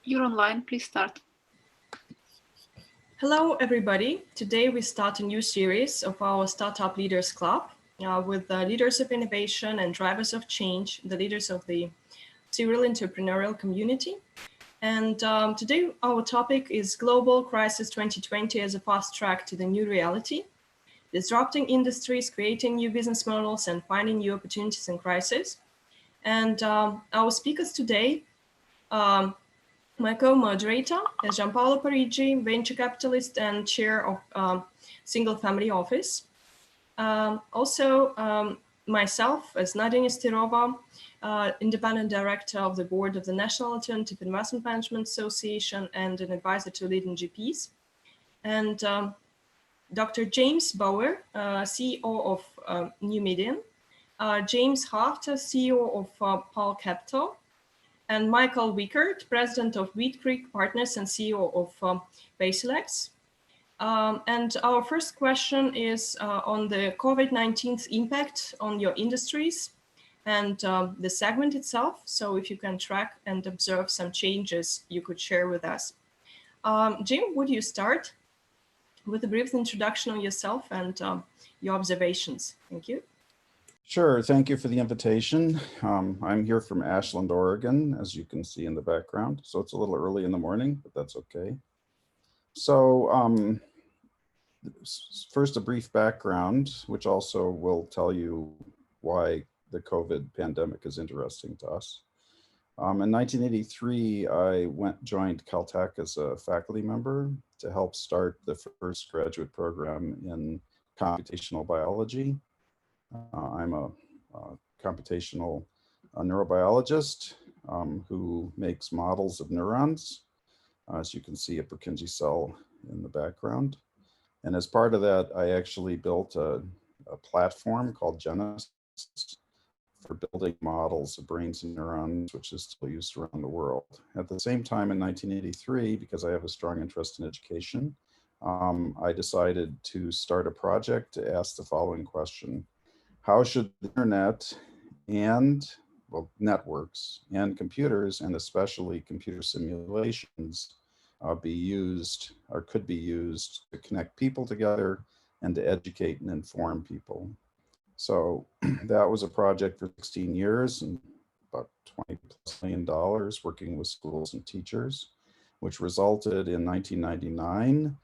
You're online, please start. Hello, everybody. Today we start a new series of our Startup Leaders Club with the leaders of innovation and drivers of change, the leaders of the serial entrepreneurial community. And today our topic is Global Crisis 2020 as a fast track to the new reality, disrupting industries, creating new business models, and finding new opportunities in crisis. And our speakers today, my co-moderator is Gianpaolo Parigi, venture capitalist and chair of Single Family Office. Also, myself as Nadya Nesterova, independent director of the board of the National Alternative Investment Management Association and an advisor to leading GPs. And Dr. James Bauer, CEO of New Median, James Hafter, CEO of Paul Capital, and Michael Wickert, president of Wheat Creek Partners and CEO of Basilex. And our first question is on the COVID-19's impact on your industries and the segment itself. So if you can track and observe some changes you could share with us. Jim, would you start with a brief introduction of yourself and your observations? Thank you. Sure, thank you for the invitation. I'm here from Ashland, Oregon, as you can see in the background. So it's a little early in the morning, but that's okay. So first a brief background, which also will tell you why the COVID pandemic is interesting to us. In 1983, I joined Caltech as a faculty member to help start the first graduate program in computational biology. I'm a computational neurobiologist who makes models of neurons. As you can see, a Purkinje cell in the background. And as part of that, I actually built a platform called Genesis for building models of brains and neurons, which is still used around the world. At the same time, in 1983, because I have a strong interest in education, I decided to start a project to ask the following question. How should the internet and, well, networks and computers, and especially computer simulations, be used or could be used to connect people together and to educate and inform people? So that was a project for 16 years and about $20+ million working with schools and teachers, which resulted in 1999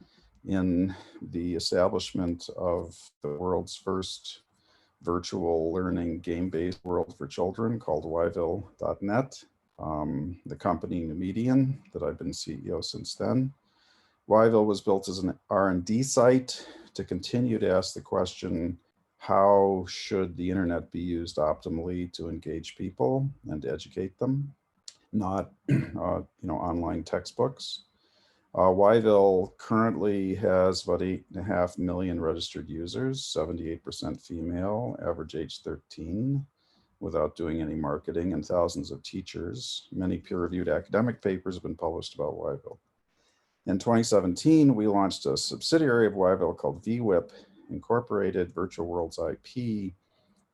in the establishment of the world's first virtual learning game-based world for children called Yville.net, the company New Median that I've been CEO since then. Yville was built as an R&D site to continue to ask the question, how should the internet be used optimally to engage people and to educate them, not online textbooks. Yville currently has about 8.5 million registered users, 78% female, average age 13, without doing any marketing, and thousands of teachers. Many peer-reviewed academic papers have been published about Yville. In 2017, we launched a subsidiary of Yville called VWIP, Incorporated Virtual Worlds IP.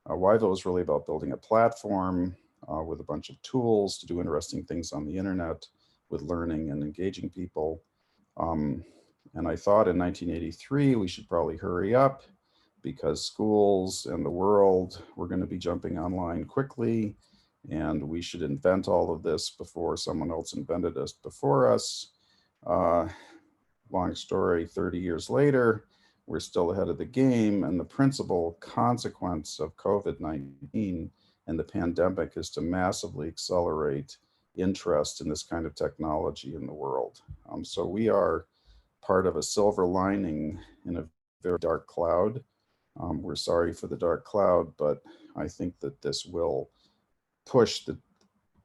Yville is really about building a platform with a bunch of tools to do interesting things on the internet with learning and engaging people. And I thought in 1983, we should probably hurry up because schools and the world were going to be jumping online quickly, and we should invent all of this before someone else invented it before us. Long story, 30 years later, we're still ahead of the game, and the principal consequence of COVID-19 and the pandemic is to massively accelerate interest in this kind of technology in the world. So we are part of a silver lining in a very dark cloud. We're sorry for the dark cloud, but I think that this will push the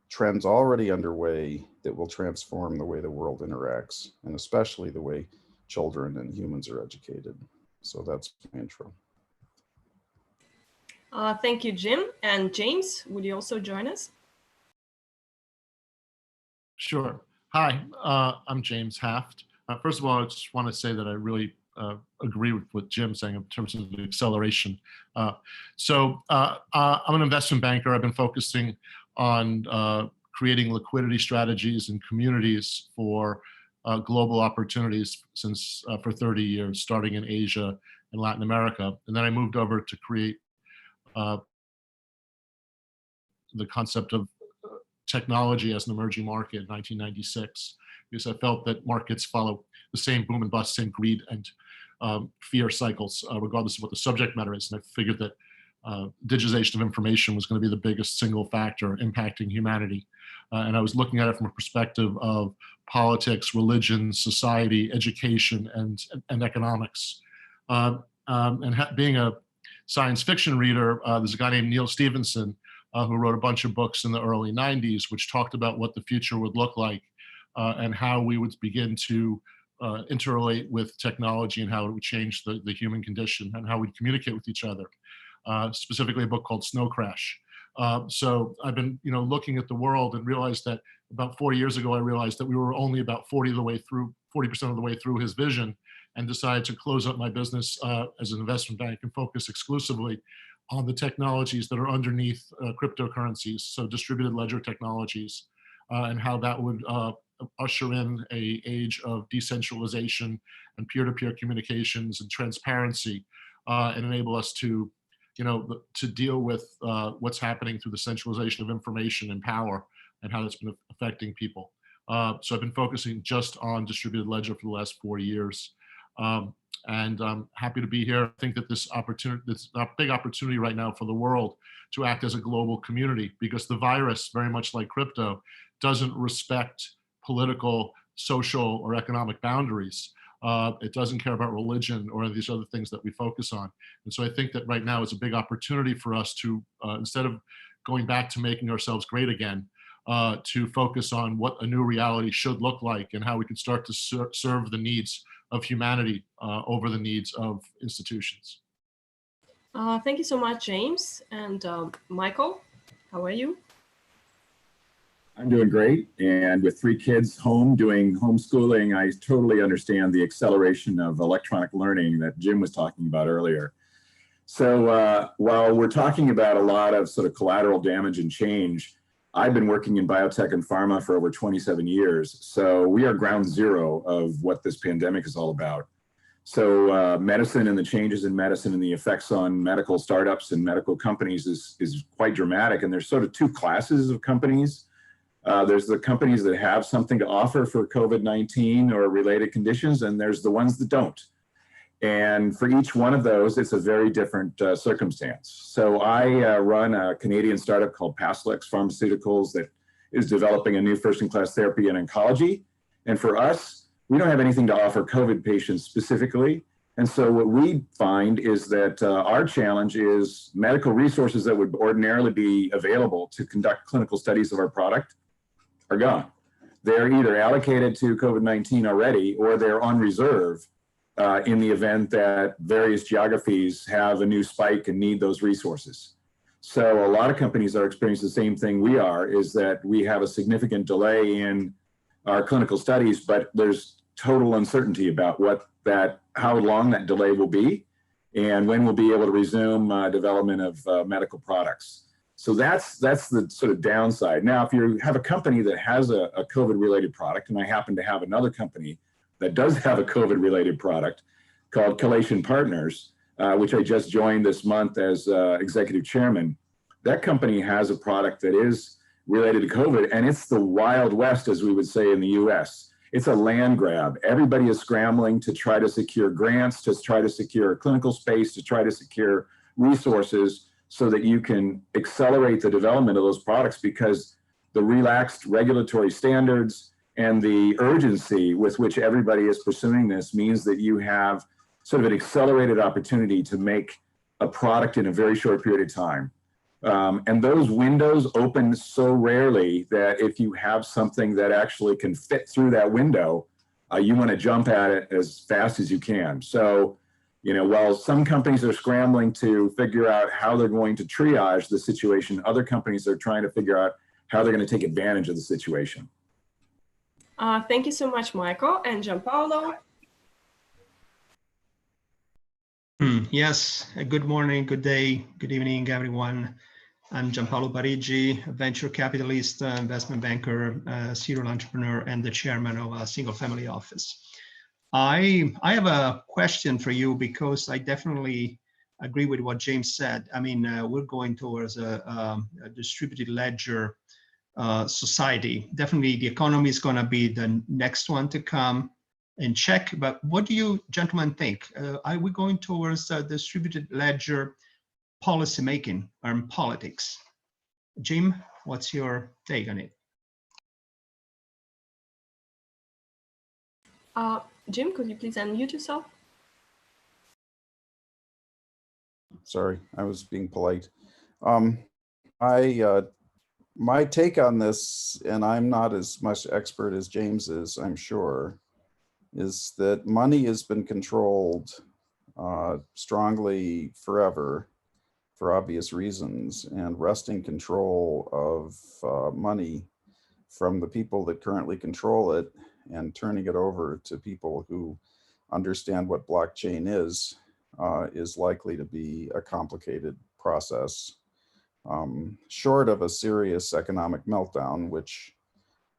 trends already underway that will transform the way the world interacts, and especially the way children and humans are educated. So that's my intro. Thank you, Jim. And James, would you also join us? Sure. Hi, I'm James Haft. First of all, I just want to say that I really agree with what Jim's saying in terms of the acceleration. I'm an investment banker. I've been focusing on creating liquidity strategies and communities for global opportunities since for 30 years, starting in Asia and Latin America. And then I moved over to create the concept of technology as an emerging market in 1996, because I felt that markets follow the same boom and bust, same greed and fear cycles, regardless of what the subject matter is. And I figured that digitization of information was going to be the biggest single factor impacting humanity. And I was looking at it from a perspective of politics, religion, society, education, and economics. Being a science fiction reader, there's a guy named Neil Stephenson who wrote a bunch of books in the early 90s, which talked about what the future would look like and how we would begin to interrelate with technology and how it would change the human condition and how we'd communicate with each other. Specifically a book called Snow Crash. So I've been, looking at the world and realized that about 40 years ago, I realized that we were only about 40% of the way through his vision, and decided to close up my business as an investment bank and focus exclusively on the technologies that are underneath cryptocurrencies, so distributed ledger technologies, and how that would usher in an age of decentralization and peer-to-peer communications and transparency, and enable us to to deal with what's happening through the centralization of information and power and how that's been affecting people. So I've been focusing just on distributed ledger for the last 4 years. And I'm happy to be here. I think that this a big opportunity right now for the world to act as a global community, because the virus, very much like crypto, doesn't respect political, social, or economic boundaries. It doesn't care about religion or these other things that we focus on. And so I think that right now is a big opportunity for us to, instead of going back to making ourselves great again, to focus on what a new reality should look like and how we can start to serve the needs of humanity over the needs of institutions. Thank you so much, James. And Michael, how are you? I'm doing great. And with 3 kids home doing homeschooling, I totally understand the acceleration of electronic learning that Jim was talking about earlier. So while we're talking about a lot of sort of collateral damage and change, I've been working in biotech and pharma for over 27 years. So we are ground zero of what this pandemic is all about. So medicine and the changes in medicine and the effects on medical startups and medical companies is quite dramatic. And there's sort of 2 classes of companies. There's the companies that have something to offer for COVID-19 or related conditions, and there's the ones that don't. And for each one of those, it's a very different circumstance. So I run a Canadian startup called Paslex Pharmaceuticals that is developing a new first-in-class therapy in oncology. And for us, we don't have anything to offer COVID patients specifically. And so what we find is that our challenge is medical resources that would ordinarily be available to conduct clinical studies of our product are gone. They're either allocated to COVID-19 already, or they're on reserve in the event that various geographies have a new spike and need those resources. So a lot of companies are experiencing the same thing we are, is that we have a significant delay in our clinical studies, but there's total uncertainty about how long that delay will be and when we'll be able to resume development of medical products. So that's the sort of downside. Now, if you have a company that has a COVID-related product, and I happen to have another company that does have a COVID-related product called Collation Partners, which I just joined this month as executive chairman, that company has a product that is related to COVID, and it's the Wild West, as we would say in the US. It's a land grab. Everybody is scrambling to try to secure grants, to try to secure clinical space, to try to secure resources so that you can accelerate the development of those products, because the relaxed regulatory standards and the urgency with which everybody is pursuing this means that you have sort of an accelerated opportunity to make a product in a very short period of time. And those windows open so rarely that if you have something that actually can fit through that window, you want to jump at it as fast as you can. So, while some companies are scrambling to figure out how they're going to triage the situation, other companies are trying to figure out how they're going to take advantage of the situation. Thank you so much, Michael. And Gianpaolo? Yes, good morning, good day, good evening, everyone. I'm Gianpaolo Parigi, a venture capitalist, investment banker, serial entrepreneur, and the chairman of a single family office. I have a question for you because I definitely agree with what James said. I mean, we're going towards a distributed ledger society. Definitely the economy is going to be the next one to come and check. But what do you gentlemen think? Are we going towards distributed ledger policy making and politics? Jim, what's your take on it? Jim, could you please unmute yourself? Sorry, I was being polite. My take on this, and I'm not as much expert as James is, I'm sure, is that money has been controlled strongly forever for obvious reasons, and wresting control of money from the people that currently control it and turning it over to people who understand what blockchain is likely to be a complicated process, short of a serious economic meltdown, which,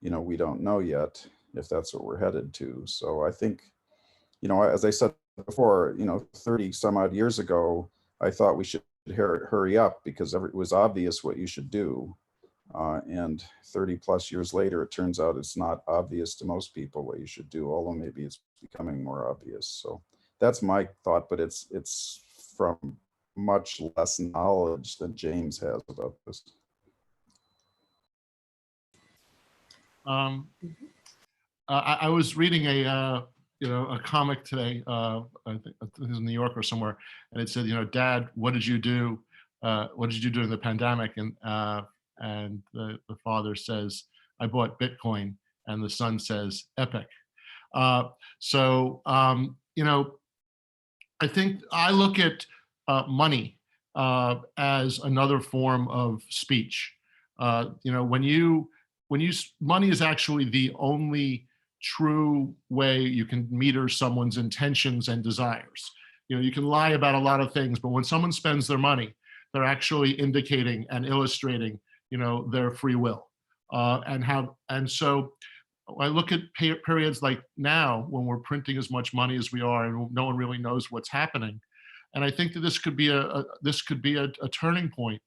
you know, we don't know yet if that's what we're headed to. So I think, you know, as I said before, you know, 30 some odd years ago, I thought we should hurry up because it was obvious what you should do. And 30 plus years later, it turns out it's not obvious to most people what you should do, although maybe it's becoming more obvious. So that's my thought, but it's from much less knowledge than James has about this. I was reading a comic today. I think it was in New York or somewhere, and it said, you know, Dad, what did you do? What did you do during the pandemic? And the father says, I bought Bitcoin, and the son says, epic. You know, I think I look at money as another form of speech. You know, money is actually the only true way you can meter someone's intentions and desires. You know, you can lie about a lot of things, but when someone spends their money, they're actually indicating and illustrating, you know, their free will. And so I look at periods like now when we're printing as much money as we are and no one really knows what's happening. And I think that this could be a turning point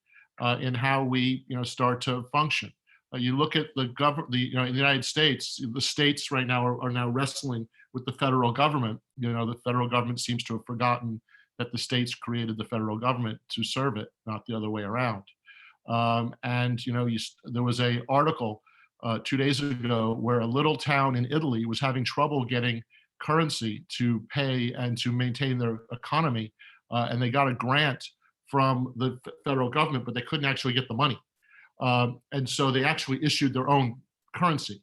in how we, you know, start to function. You look at the government, you know, in the United States, the states right now are now wrestling with the federal government. You know, the federal government seems to have forgotten that the states created the federal government to serve it, not the other way around. And, you know, there was an article 2 days ago where a little town in Italy was having trouble getting currency to pay and to maintain their economy. And they got a grant from the federal government, but they couldn't actually get the money. And so they actually issued their own currency.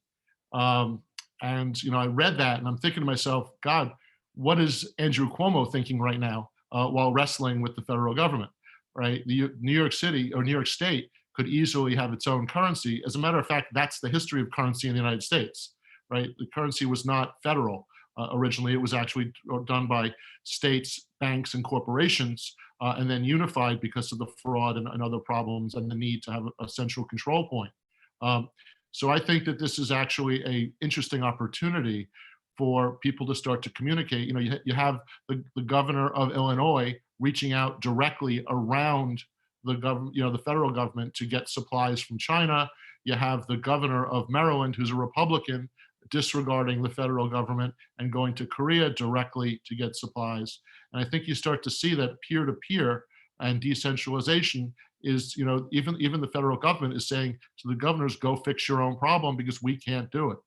And, you know, I read that and I'm thinking to myself, God, what is Andrew Cuomo thinking right now while wrestling with the federal government, right? New York City or New York State could easily have its own currency. As a matter of fact, that's the history of currency in the United States, right? The currency was not federal originally. It was actually done by states, banks, and corporations, and then unified because of the fraud and other problems and the need to have a central control point. So I think that this is actually an interesting opportunity for people to start to communicate. You know, you have the governor of Illinois reaching out directly around the government, you know, the federal government to get supplies from China. You have the governor of Maryland, who's a Republican, disregarding the federal government and going to Korea directly to get supplies. And I think you start to see that peer-to-peer and decentralization is, you know, even the federal government is saying to the governors, go fix your own problem because we can't do it.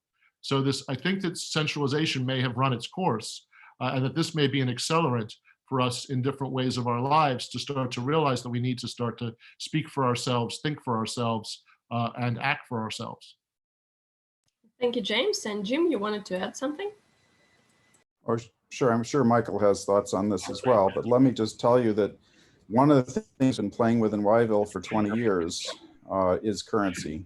So I think that centralization may have run its course and that this may be an accelerant for us in different ways of our lives to start to realize that we need to start to speak for ourselves, think for ourselves, and act for ourselves. Thank you, James. And Jim, you wanted to add something? Or sure, I'm sure Michael has thoughts on this as well, but let me just tell you that one of the things I've been playing with in Yville for 20 years is currency.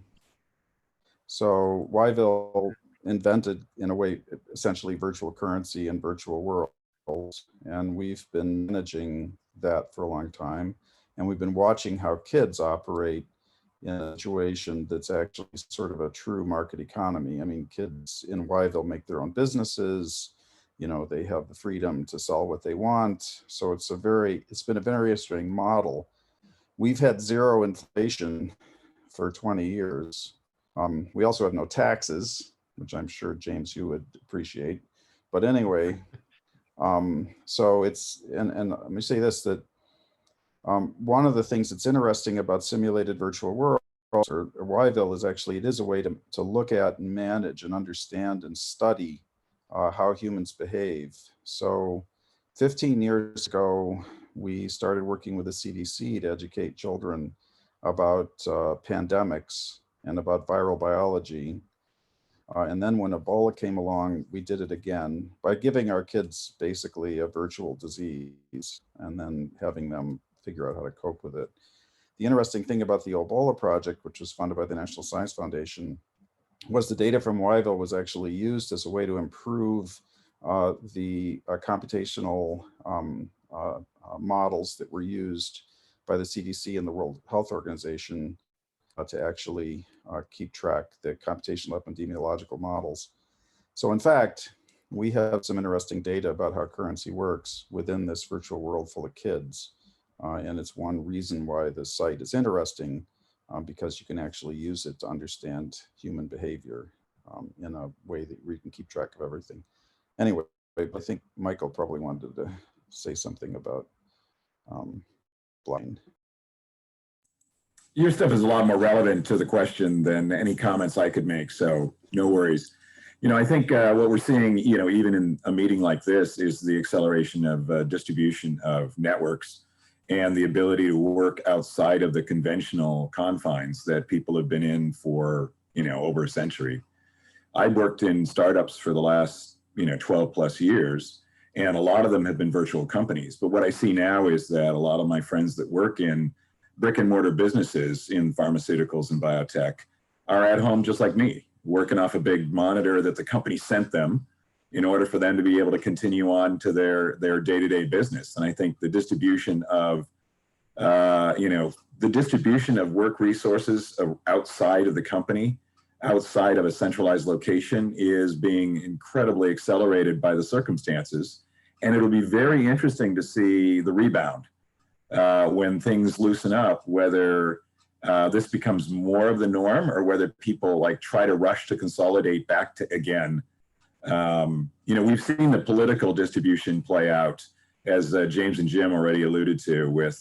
So Yville invented, in a way, essentially virtual currency and virtual worlds, and we've been managing that for a long time. And we've been watching how kids operate in a situation that's actually sort of a true market economy. I mean, kids in Yville make their own businesses, you know, they have the freedom to sell what they want. So it's been a very interesting model. We've had zero inflation for 20 years. We also have no taxes, which I'm sure, James, you would appreciate. But anyway, so it's, and let me say this, that one of the things that's interesting about simulated virtual worlds or Yville is actually, it is a way to look at and manage and understand and study how humans behave. So 15 years ago, we started working with the CDC to educate children about pandemics and about viral biology. And then when Ebola came along, we did it again by giving our kids basically a virtual disease and then having them figure out how to cope with it. The interesting thing about the Ebola project, which was funded by the National Science Foundation, was the data from Yville was actually used as a way to improve the computational models that were used by the CDC and the World Health Organization to actually keep track the computational epidemiological models. So in fact, we have some interesting data about how currency works within this virtual world full of kids. And it's one reason why the site is interesting, because you can actually use it to understand human behavior in a way that we can keep track of everything. Anyway, I think Michael probably wanted to say something about blind. Your stuff is a lot more relevant to the question than any comments I could make, so no worries. You know, I think what we're seeing, you know, even in a meeting like this, is the acceleration of distribution of networks and the ability to work outside of the conventional confines that people have been in for, you know, over a century. I've worked in startups for the last, you know, 12 plus years, and a lot of them have been virtual companies. But what I see now is that a lot of my friends that work in brick and mortar businesses in pharmaceuticals and biotech are at home just like me, working off a big monitor that the company sent them in order for them to be able to continue on to their day-to-day business. And I think the distribution of, you know, the distribution of work resources outside of the company, outside of a centralized location, is being incredibly accelerated by the circumstances. And it'll be very interesting to see the rebound when things loosen up, whether this becomes more of the norm or whether people like try to rush to consolidate back to again. You know, we've seen the political distribution play out, as James and Jim already alluded to, with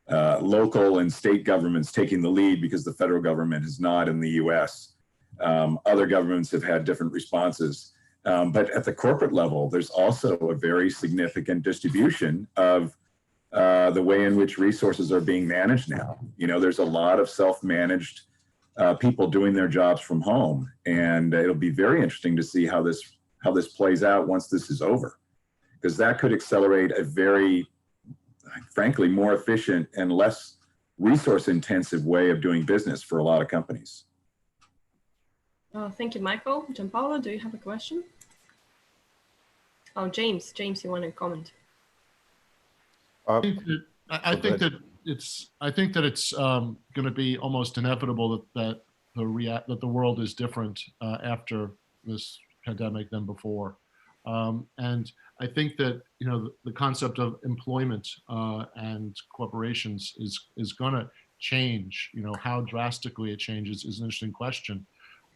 local and state governments taking the lead because the federal government is not in the US. Other governments have had different responses. But at the corporate level, there's also a very significant distribution of the way in which resources are being managed now. You know, there's a lot of self-managed people doing their jobs from home, and it'll be very interesting to see how this plays out once this is over, because that could accelerate a very, frankly, more efficient and less resource-intensive way of doing business for a lot of companies. Thank you, Michael. Gianpaolo, do you have a question? Oh, James, you want to comment? I think that it's going to be almost inevitable that the world is different after this pandemic than before, and I think that, you know, the concept of employment and corporations is going to change. You know, how drastically it changes is an interesting question,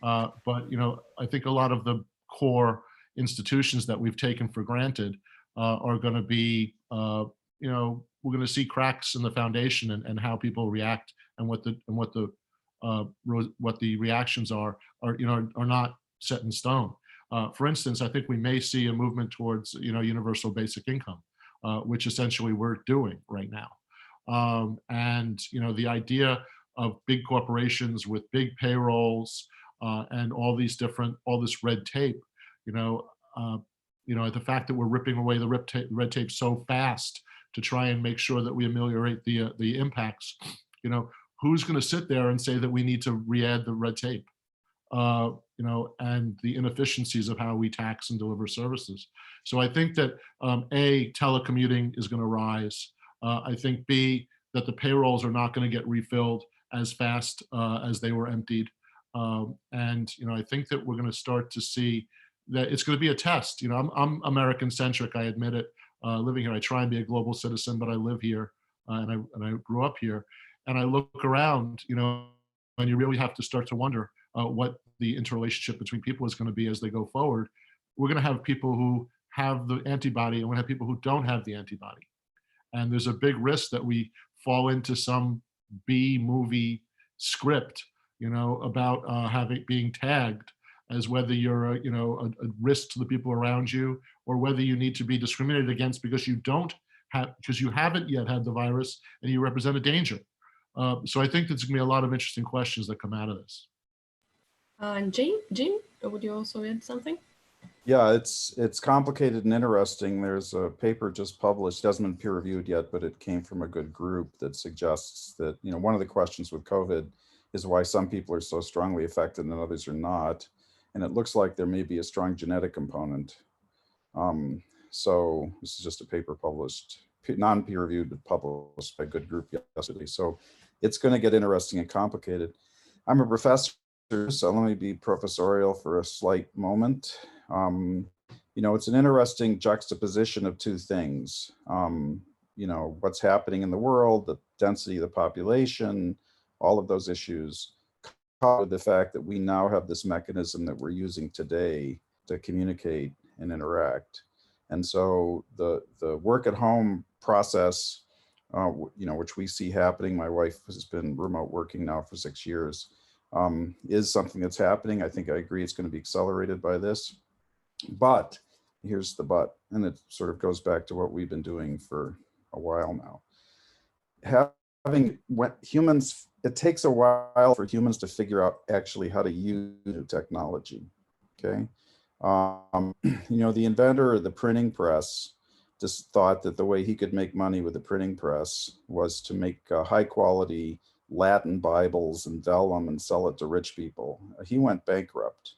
but, you know, I think a lot of the core institutions that we've taken for granted are going to be you know, we're going to see cracks in the foundation, and how people react, and what the reactions are not set in stone. For instance, I think we may see a movement towards, you know, universal basic income, which essentially we're doing right now. And, you know, the idea of big corporations with big payrolls and all this red tape, you know, the fact that we're ripping away the red tape so fast to try and make sure that we ameliorate the impacts, you know, who's going to sit there and say that we need to re-add the red tape, you know, and the inefficiencies of how we tax and deliver services. So I think that A, telecommuting is going to rise. I think B, that the payrolls are not going to get refilled as fast as they were emptied. And I think that we're going to start to see that it's going to be a test. I'm American centric, I admit it. Living here, I try and be a global citizen, but I live here and I grew up here. And I look around, and you really have to start to wonder what the interrelationship between people is going to be as they go forward. We're going to have people who have the antibody, and we're going to have people who don't have the antibody. And there's a big risk that we fall into some B movie script, about being tagged as whether you're a risk to the people around you, or whether you need to be discriminated against because you haven't yet had the virus and you represent a danger. So I think there's going to be a lot of interesting questions that come out of this. And Jim, would you also add something? Yeah, it's complicated and interesting. There's a paper just published, hasn't been peer reviewed yet, but it came from a good group that suggests that, one of the questions with COVID is why some people are so strongly affected and others are not. And it looks like there may be a strong genetic component. So this is just a paper published, non-peer reviewed, but published by a good group yesterday. So it's going to get interesting and complicated. I'm a professor, so let me be professorial for a slight moment. It's an interesting juxtaposition of two things. What's happening in the world, the density of the population, all of those issues, coupled with the fact that we now have this mechanism that we're using today to communicate and interact. And so the work at home process, which we see happening, my wife has been remote working now for 6 years, is something that's happening. I think I agree it's going to be accelerated by this. But here's the but, and it sort of goes back to what we've been doing for a while now. It takes a while for humans to figure out actually how to use new technology, okay? The inventor of the printing press just thought that the way he could make money with the printing press was to make high quality Latin Bibles and vellum and sell it to rich people. He went bankrupt.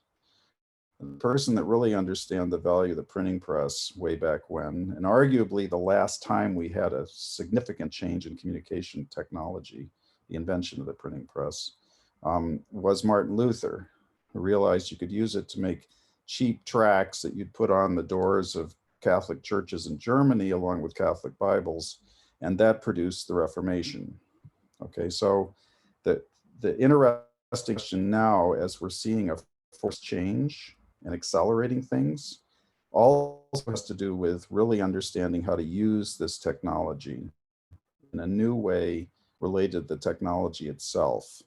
The person that really understood the value of the printing press way back when, and arguably the last time we had a significant change in communication technology, the invention of the printing press, was Martin Luther, who realized you could use it to make cheap tracts that you'd put on the doors of Catholic churches in Germany along with Catholic Bibles, and that produced the Reformation. Okay, so the interesting question now, as we're seeing a forced change and accelerating things, also has to do with really understanding how to use this technology in a new way related to the technology itself.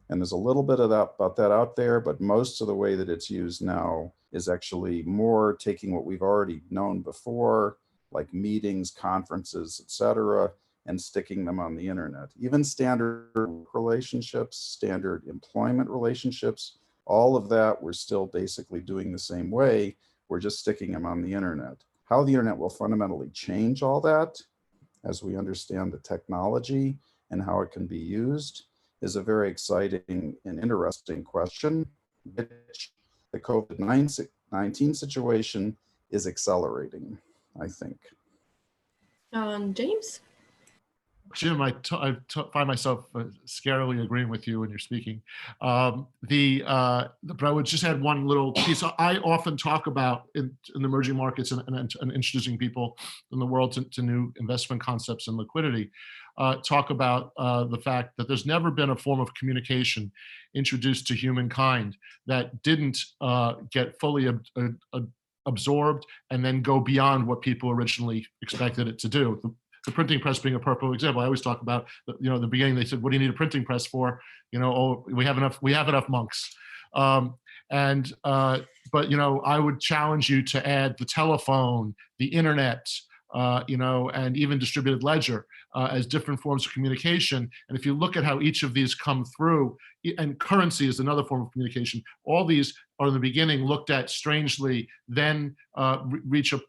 And there's a little bit of that about that out there, but most of the way that it's used now is actually more taking what we've already known before, like meetings, conferences, etc., and sticking them on the internet. Even standard relationships, standard employment relationships, all of that we're still basically doing the same way. We're just sticking them on the internet. How the internet will fundamentally change all that as we understand the technology and how it can be used is a very exciting and interesting question, which the COVID-19 situation is accelerating, I think. James? Jim, I find myself scarily agreeing with you when you're speaking. But I would just add one little piece. I often talk about in the emerging markets and introducing people in the world to new investment concepts and liquidity, talk about the fact that there's never been a form of communication introduced to humankind that didn't get fully absorbed and then go beyond what people originally expected it to do. The printing press being a perfect example. I always talk about, the beginning, they said, what do you need a printing press for? Oh, we have enough monks. But I would challenge you to add the telephone, the internet, and even distributed ledger as different forms of communication. And if you look at how each of these come through, and currency is another form of communication, all these are in the beginning looked at strangely, then reach a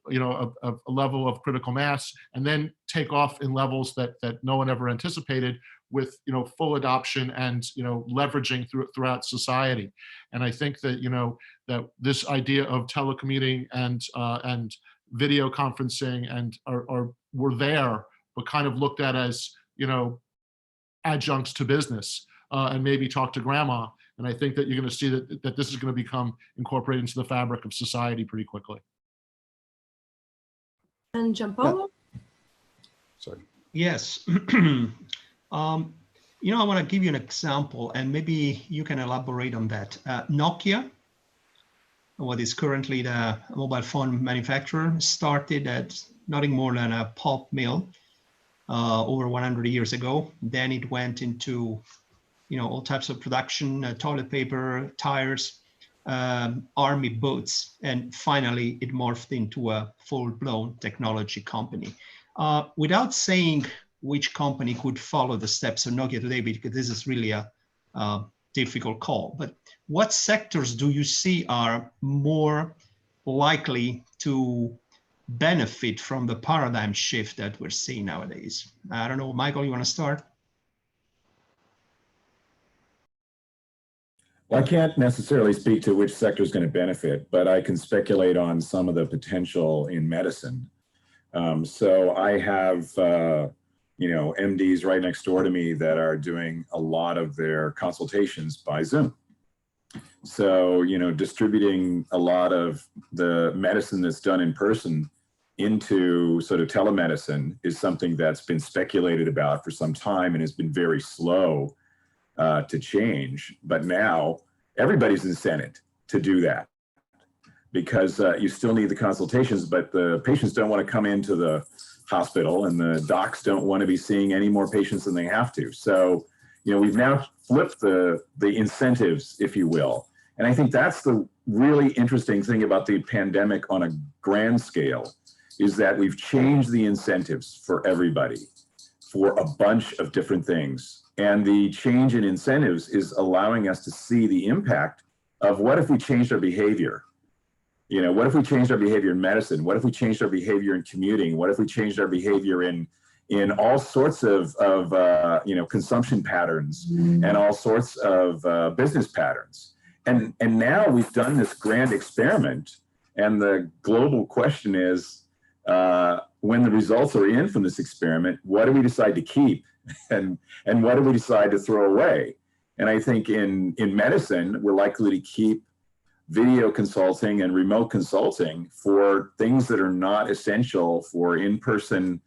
level of critical mass, and then take off in levels that no one ever anticipated, with full adoption and leveraging throughout society. And I think that that this idea of telecommuting and video conferencing were there, but kind of looked at as adjuncts to business and maybe talk to grandma. And I think that you're going to see that this is going to become incorporated into the fabric of society pretty quickly. And Gianpaolo? Sorry. Yes. You know, I want to give you an example, and maybe you can elaborate on that. Nokia, what is currently the mobile phone manufacturer, started at nothing more than a pulp mill over 100 years ago. Then it went into, you know, all types of production, toilet paper, tires, army boots, and finally it morphed into a full-blown technology company. Without saying which company could follow the steps of Nokia today, because this is really a difficult call, but what sectors do you see are more likely to benefit from the paradigm shift that we're seeing nowadays? I don't know, Michael, you want to start? Well, I can't necessarily speak to which sector is going to benefit, but I can speculate on some of the potential in medicine. So I have, you know, MDs right next door to me that are doing a lot of their consultations by Zoom. So, you know, distributing a lot of the medicine that's done in person into sort of telemedicine is something that's been speculated about for some time and has been very slow to change. But now everybody's incented to do that, because you still need the consultations, but the patients don't want to come into the hospital and the docs don't want to be seeing any more patients than they have to. So, you know, we've now flipped the incentives, if you will. And I think that's the really interesting thing about the pandemic on a grand scale, is that we've changed the incentives for everybody for a bunch of different things. And the change in incentives is allowing us to see the impact of what if we changed our behavior? You know, what if we changed our behavior in medicine? What if we changed our behavior in commuting? What if we changed our behavior in all sorts of you know, consumption patterns and all sorts of business patterns? And now we've done this grand experiment, and the global question is, when the results are in from this experiment, what do we decide to keep, and what do we decide to throw away? And I think in medicine, we're likely to keep video consulting and remote consulting for things that are not essential for in-person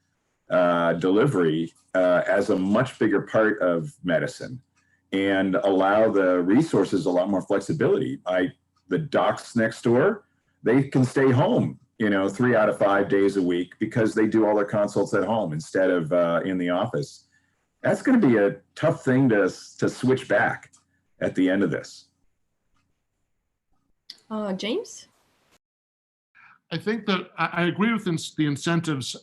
delivery as a much bigger part of medicine, and allow the resources a lot more flexibility. The docs next door, they can stay home, you know, 3 out of 5 days a week, because they do all their consults at home instead of in the office. That's going to be a tough thing to switch back at the end of this. James? I think that I agree with the incentives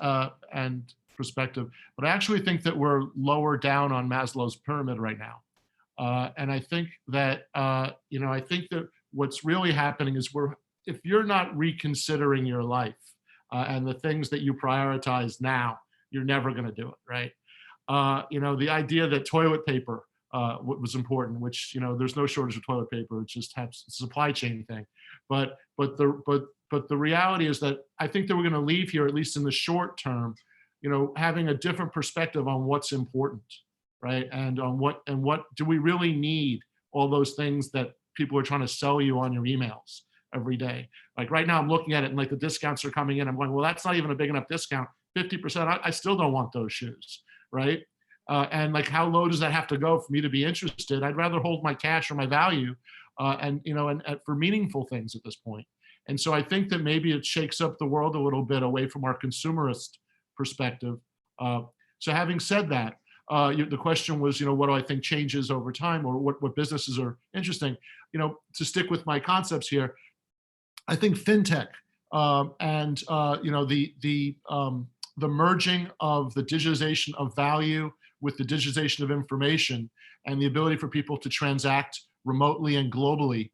and perspective, but I actually think that we're lower down on Maslow's pyramid right now. And I think that, you know, I think that what's really happening is if you're not reconsidering your life and the things that you prioritize now, you're never going to do it, right? You know, the idea that toilet paper was important, which, you know, there's no shortage of toilet paper. It's just a supply chain thing. But the reality is that I think that we're going to leave here, at least in the short term, you know, having a different perspective on what's important, right? And on what do we really need all those things that people are trying to sell you on your emails every day. Like right now I'm looking at it and like the discounts are coming in. I'm going, well, that's not even a big enough discount. 50%, I still don't want those shoes, right? And like, how low does that have to go for me to be interested? I'd rather hold my cash or my value and, you know, and for meaningful things at this point. And so I think that maybe it shakes up the world a little bit away from our consumerist perspective. So having said that, the question was, you know, what do I think changes over time, or what businesses are interesting? You know, to stick with my concepts here, I think fintech and you know, the merging of the digitization of value with the digitization of information and the ability for people to transact remotely and globally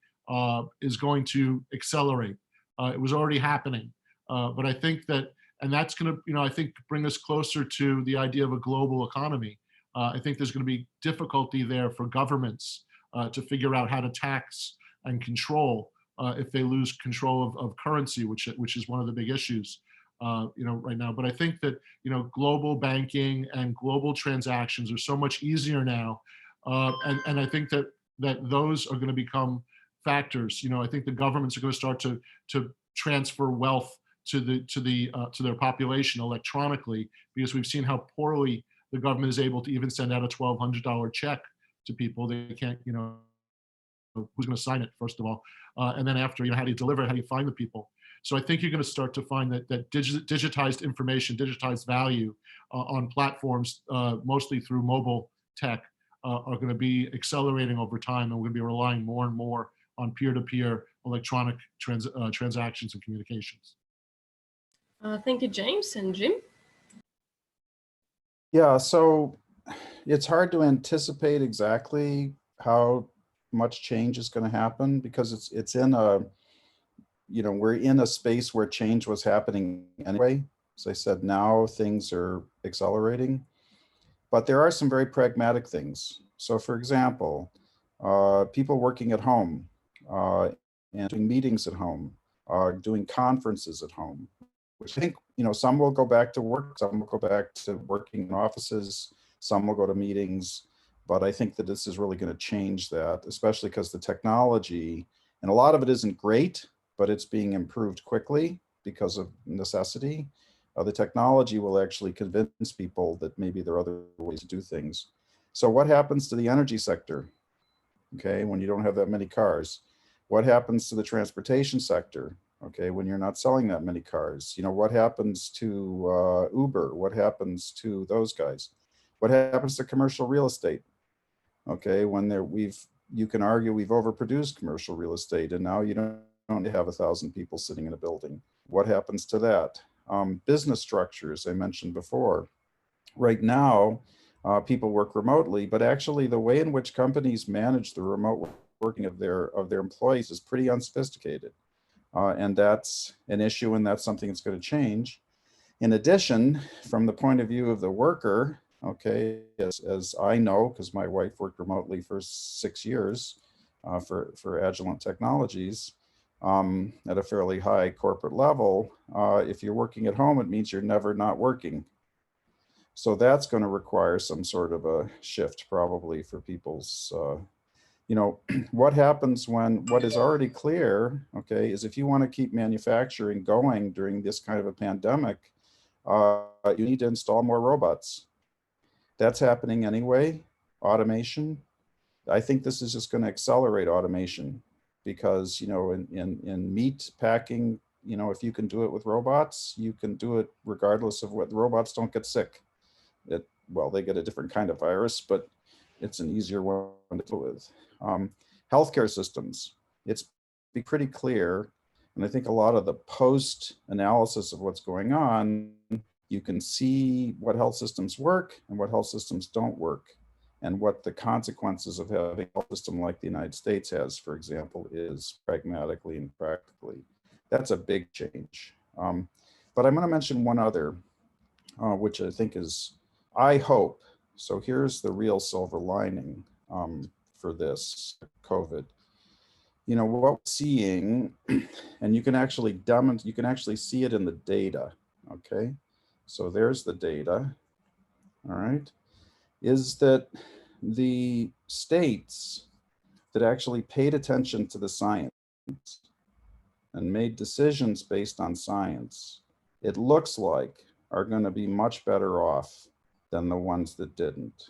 is going to accelerate. It was already happening, but I think that, and that's going to, you know, I think bring us closer to the idea of a global economy. I think there's going to be difficulty there for governments to figure out how to tax and control if they lose control of currency, which is one of the big issues. right now. But I think that, global banking and global transactions are so much easier now. And I think that those are going to become factors. I think the governments are going to start to transfer wealth to their population electronically, because we've seen how poorly the government is able to even send out a $1,200 check to people. They can't, who's going to sign it, first of all, and then after, how do you deliver it? How do you find the people? So I think you're going to start to find that digitized information, digitized value on platforms, mostly through mobile tech, are going to be accelerating over time, and we're going to be relying more and more on peer-to-peer electronic transactions and communications. Thank you, James. And Jim? Yeah, so it's hard to anticipate exactly how much change is going to happen, because it's in a, we're in a space where change was happening anyway. As I said, now things are accelerating, but there are some very pragmatic things. So for example, people working at home and doing meetings at home, doing conferences at home, which I think, some will go back to work, some will go back to working in offices, some will go to meetings, but I think that this is really going to change that, especially because the technology, and a lot of it isn't great, but it's being improved quickly because of necessity. The technology will actually convince people that maybe there are other ways to do things. So what happens to the energy sector, okay, when you don't have that many cars? What happens to the transportation sector, okay, when you're not selling that many cars? What happens to Uber? What happens to those guys? What happens to commercial real estate? Okay, when you can argue we've overproduced commercial real estate, and now you don't have 1,000 people sitting in a building. What happens to that? Business structures, I mentioned before. Right now, people work remotely, but actually the way in which companies manage the remote working of their employees is pretty unsophisticated. And that's an issue, and that's something that's going to change. In addition, from the point of view of the worker, okay, as I know, because my wife worked remotely for 6 years for Agilent Technologies, at a fairly high corporate level, if you're working at home, it means you're never not working. So that's going to require some sort of a shift probably for people's, what happens when what is already clear, okay, is if you want to keep manufacturing going during this kind of a pandemic, you need to install more robots. That's happening anyway, automation. I think this is just going to accelerate automation because, in meat packing, if you can do it with robots, you can do it regardless of what. Robots don't get sick. Well, they get a different kind of virus, but it's an easier one to deal with. Healthcare systems, it's pretty clear. And I think a lot of the post analysis of what's going on, you can see what health systems work and what health systems don't work, and what the consequences of having a health system like the United States has, for example, is pragmatically and practically. That's a big change. But I'm going to mention one other, which I think is, I hope, so here's the real silver lining for this COVID. What we're seeing, and you can actually see it in the data, okay? So there's the data, all right? Is that the states that actually paid attention to the science and made decisions based on science, it looks like are going to be much better off than the ones that didn't.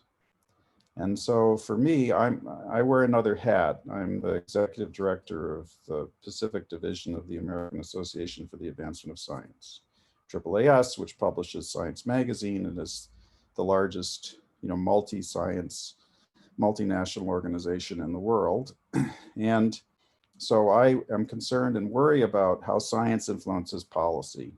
And so for me, I wear another hat. I'm the executive director of the Pacific Division of the American Association for the Advancement of Science, AAAS, which publishes Science Magazine and is the largest, multi-science, multinational organization in the world. And so I am concerned and worry about how science influences policy.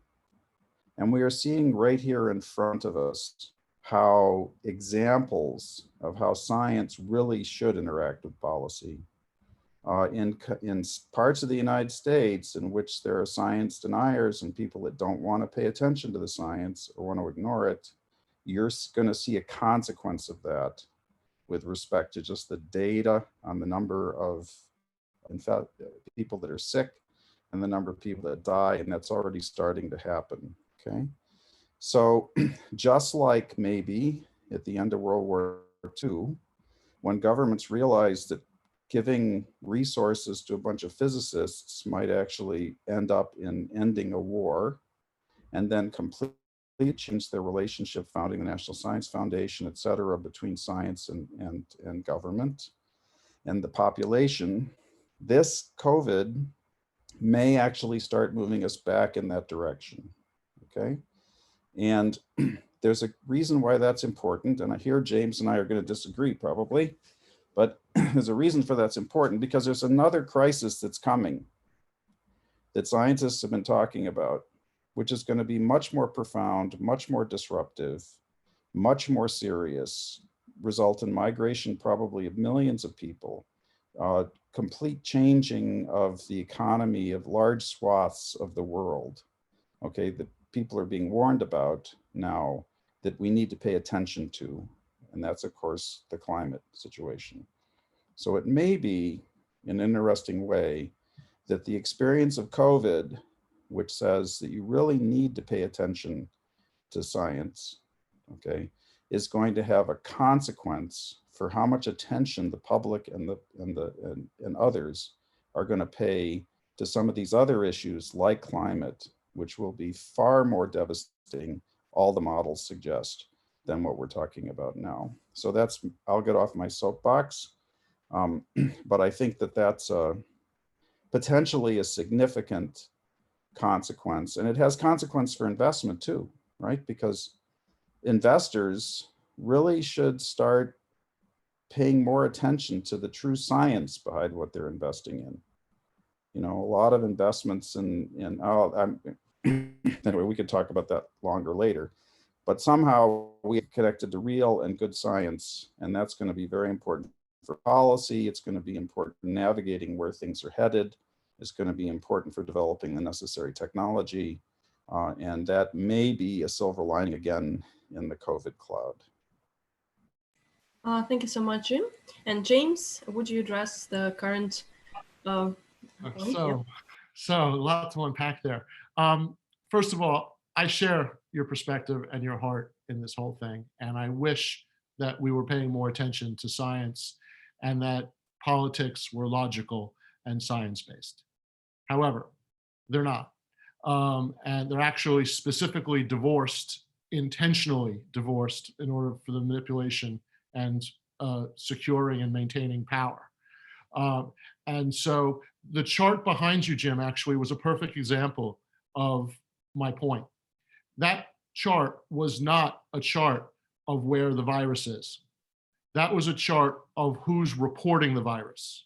And we are seeing right here in front of us how examples of how science really should interact with policy. In parts of the United States in which there are science deniers and people that don't want to pay attention to the science or want to ignore it, you're going to see a consequence of that with respect to just the data on the number of people that are sick and the number of people that die, and that's already starting to happen. okay? So just like maybe at the end of World War II, when governments realized that giving resources to a bunch of physicists might actually end up in ending a war, and then completely change their relationship, founding the National Science Foundation, et cetera, between science and government and the population, this COVID may actually start moving us back in that direction, okay? And there's a reason why that's important, and I hear James and I are going to disagree probably, but there's a reason for that's important, because there's another crisis that's coming that scientists have been talking about, which is going to be much more profound, much more disruptive, much more serious, result in migration probably of millions of people, complete changing of the economy of large swaths of the world, okay, that people are being warned about now that we need to pay attention to. And that's, of course, the climate situation. So it may be an interesting way that the experience of COVID, which says that you really need to pay attention to science, okay, is going to have a consequence for how much attention the public and others are going to pay to some of these other issues like climate, which will be far more devastating, all the models suggest, than what we're talking about now. So that's, I'll get off my soapbox, but I think that that's potentially a significant consequence, and it has consequence for investment too, right? Because investors really should start paying more attention to the true science behind what they're investing in. You know, a lot of investments anyway, we could talk about that longer later, but somehow we connected to real and good science, and that's going to be very important for policy. It's going to be important for navigating where things are headed. It's going to be important for developing the necessary technology, and that may be a silver lining again in the COVID cloud. Thank you so much, Jim. And James, would you address the current So a lot to unpack there. First of all, I share your perspective and your heart in this whole thing. And I wish that we were paying more attention to science and that politics were logical and science-based. However, they're not. And they're actually specifically divorced, intentionally divorced, in order for the manipulation and securing and maintaining power. And so the chart behind you, Jim, actually was a perfect example of my point. That chart was not a chart of where the virus is. That was a chart of who's reporting the virus,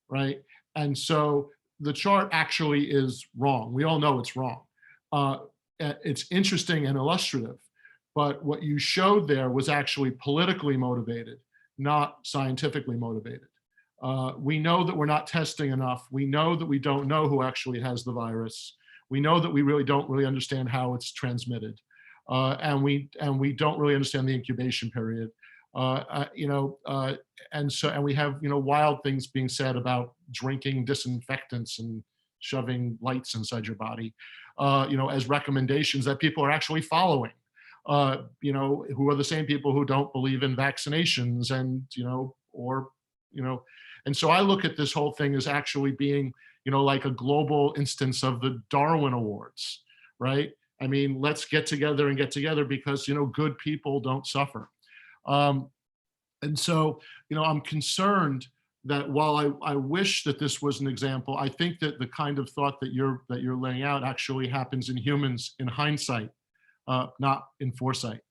right? And so the chart actually is wrong. We all know it's wrong. It's interesting and illustrative, but what you showed there was actually politically motivated, not scientifically motivated. We know that we're not testing enough. We know that we don't know who actually has the virus. We know that we really don't understand how it's transmitted. And we don't really understand the incubation period. And we have, wild things being said about drinking disinfectants and shoving lights inside your body, as recommendations that people are actually following. Who are the same people who don't believe in vaccinations and, and so I look at this whole thing as actually being, like a global instance of the Darwin Awards, right? I mean, let's get together because, good people don't suffer. And so, I'm concerned that while I wish that this was an example, I think that the kind of thought that you're laying out actually happens in humans in hindsight, not in foresight.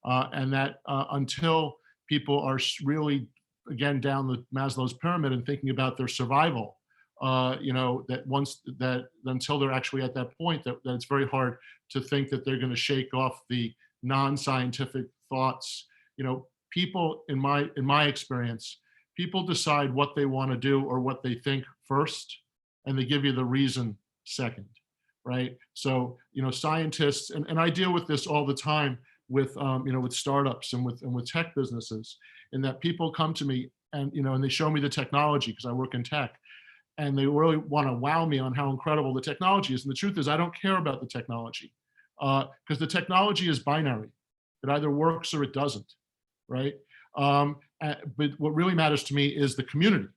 And that until people are really, again, down the Maslow's pyramid and thinking about their survival, that until they're actually at that point, that it's very hard to think that they're going to shake off the non-scientific thoughts. People, in my experience, people decide what they want to do or what they think first, and they give you the reason second, right? So, scientists, and I deal with this all the time with, with startups and with tech businesses, in that people come to me and, and they show me the technology because I work in tech, and they really want to wow me on how incredible the technology is. And the truth is, I don't care about the technology. because the technology is binary. It either works or it doesn't, right? But what really matters to me is the community.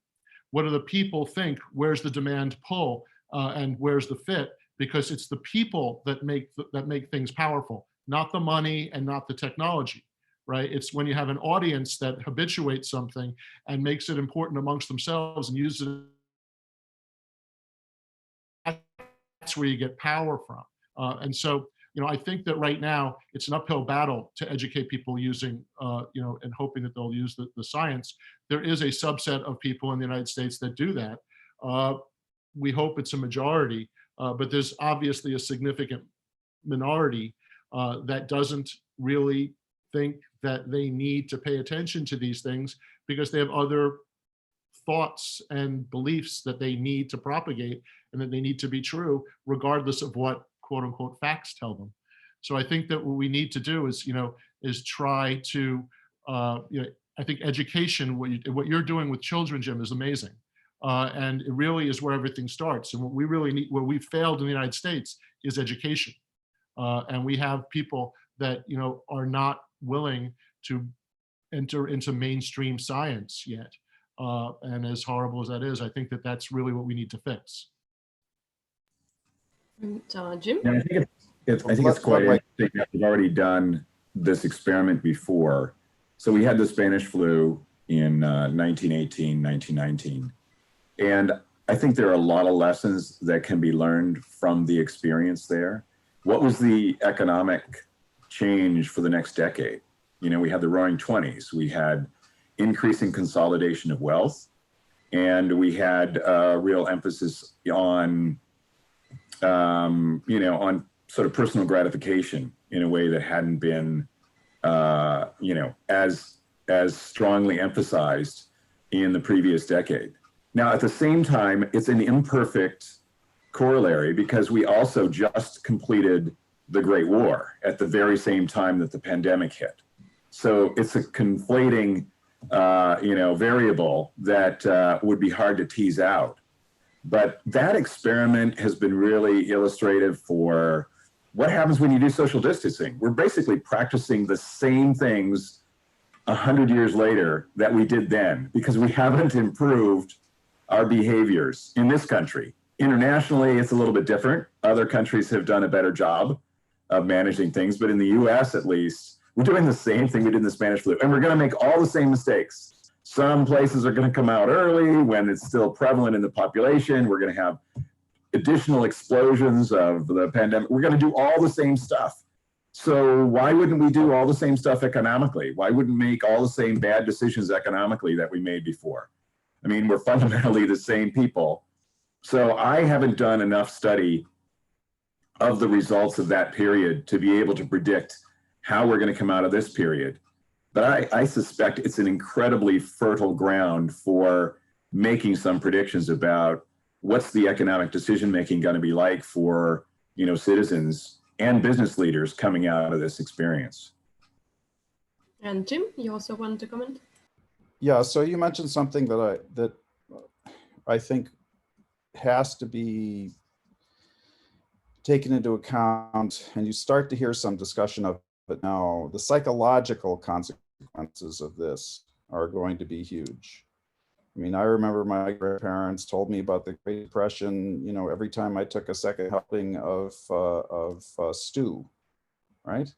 What do the people think? Where's the demand pull, and where's the fit? Because it's the people that make things powerful, not the money and not the technology, right? It's when you have an audience that habituates something and makes it important amongst themselves and uses it, that's where you get power from. And so, I think that right now it's an uphill battle to educate people using, and hoping that they'll use the science. There is a subset of people in the United States that do that. We hope it's a majority, but there's obviously a significant minority that doesn't really think that they need to pay attention to these things because they have other thoughts and beliefs that they need to propagate and that they need to be true, regardless of what quote unquote facts tell them. So I think that what we need to do is, is try to, I think education, what you're doing with children, Jim, is amazing. And it really is where everything starts. And what we really need, where we've failed in the United States is education. And we have people that, are not willing to enter into mainstream science yet. And as horrible as that is, I think that that's really what we need to fix. And Jim? Yeah, I think it's quite interesting that we've already done this experiment before. So we had the Spanish flu in 1918, 1919. And I think there are a lot of lessons that can be learned from the experience there. What was the economic change for the next decade? We had the Roaring 20s. We had increasing consolidation of wealth, and we had a real emphasis on, on sort of personal gratification in a way that hadn't been, as strongly emphasized in the previous decade. Now, at the same time, it's an imperfect corollary because we also just completed the Great War at the very same time that the pandemic hit. So it's a conflating, variable that would be hard to tease out. But that experiment has been really illustrative for what happens when you do social distancing. We're basically practicing the same things 100 years later that we did then because we haven't improved our behaviors in this country. Internationally, it's a little bit different. Other countries have done a better job of managing things, but in the US at least, we're doing the same thing we did in the Spanish flu, and we're gonna make all the same mistakes. Some places are gonna come out early when it's still prevalent in the population. We're gonna have additional explosions of the pandemic. We're gonna do all the same stuff. So why wouldn't we do all the same stuff economically? Why wouldn't we make all the same bad decisions economically that we made before? I mean, we're fundamentally the same people. So I haven't done enough study of the results of that period to be able to predict how we're going to come out of this period. But I suspect it's an incredibly fertile ground for making some predictions about what's the economic decision-making going to be like for, citizens and business leaders coming out of this experience. And Jim, you also want to comment? Yeah, so you mentioned something that I think has to be taken into account, and you start to hear some discussion of it now. The psychological consequences of this are going to be huge. I mean, I remember my grandparents told me about the Great Depression, every time I took a second helping of stew, right?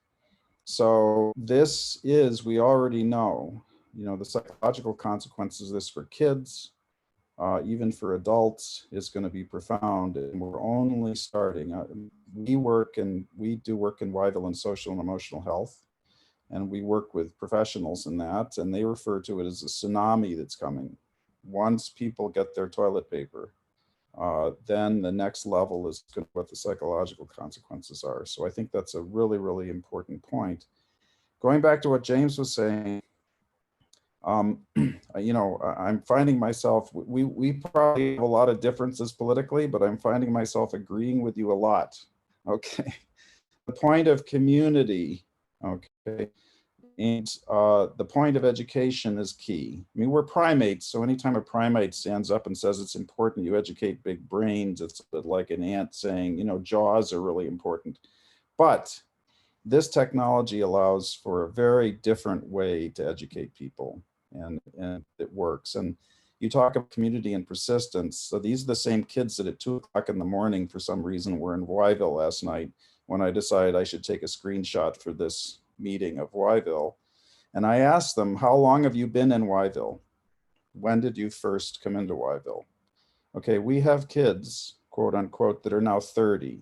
So this is, we already know, the psychological consequences of this for kids, even for adults, is going to be profound. And we're only starting. We do work in Wyville in social and emotional health. And we work with professionals in that, and they refer to it as a tsunami that's coming. Once people get their toilet paper, then the next level is what the psychological consequences are. So I think that's a really, really important point. Going back to what James was saying, I'm finding myself, we probably have a lot of differences politically, but I'm finding myself agreeing with you a lot. Okay. The point of community, okay, and the point of education is key. I mean, we're primates, so anytime a primate stands up and says it's important you educate big brains, it's a bit like an ant saying, jaws are really important. But this technology allows for a very different way to educate people, and it works. And you talk about community and persistence. So these are the same kids that at 2 o'clock in the morning, for some reason, were in Yville last night when I decided I should take a screenshot for this meeting of Yville. And I asked them, how long have you been in Yville? When did you first come into Yville? Okay, we have kids, quote unquote, that are now 30,